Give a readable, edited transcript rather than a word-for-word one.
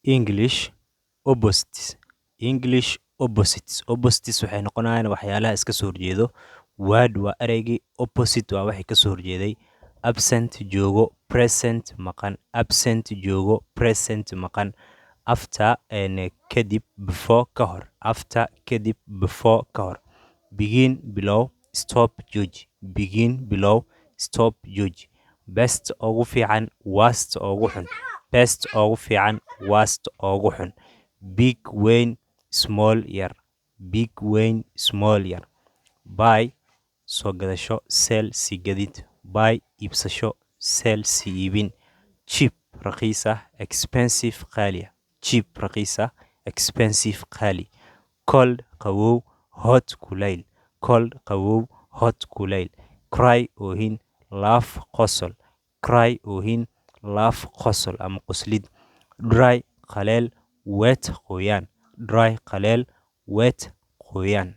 English opposites. English opposites. Opposites waxay noqonayaan waxyaalaha iska soo horjeedo. Word waa ereygii, opposite waa wixii ka soo horjeeday. Absent joogo, present maqan. Absent joogo, present maqan. After kadib, before ka hor. After kadib, before ka hor. Begin below, stop jooji. Begin below, stop jooji. Best ugu fiican, worst ugu xun. Best ugu fiican, worst ugu xun. Big weyn, small yar. Big weyn, small yar. Buy soo gadasho, sell si gadid. Buy iibsasho, sell si iibin. Cheap raqiis ah, expensive qaali ah. Cheap raqiis ah, expensive qaali. Cold qabow, hot kulayl. Cold qabow, hot kulayl. Cry oohin, laugh qosol. Cry oohin, laugh qosol ama qoslid. Dry qaleel, wet qoyaan. Dry qaleel, wet qoyaan.